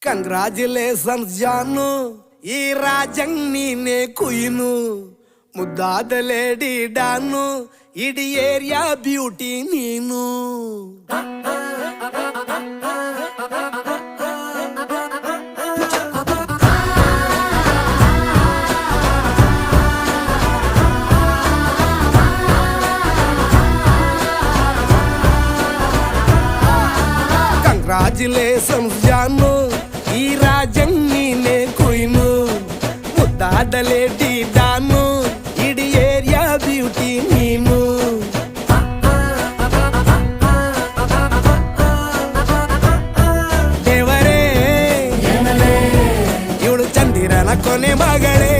Congratulations ಜಾನು, ಈ ರಾಜಂಗ್ ನೀನೆ ಕುಯ್ನು, ಮುದ್ದಾದ ಲೇಡಿ ಡಾನು, ಇಡೀ ಏರಿಯಾ ಬ್ಯೂಟಿ ನೀನು. ಕಂಗ್ರಾಚುಲೇಷನ್ಸ್ ಜಾನು, ಈ ರಾಜಂಗ್ ನೀನೆ ಕುಯ್ನು, ಮುದ್ದಾದ ಲೇಡಿ ಡಾನು, ಇಡೀ ಏರಿಯಾ ಬ್ಯೂಟಿ ನೀನು. ದೇವರೇ ಇವಳು ಚಂದಿರನ ಕೊನೆ ಮಗಳೇ.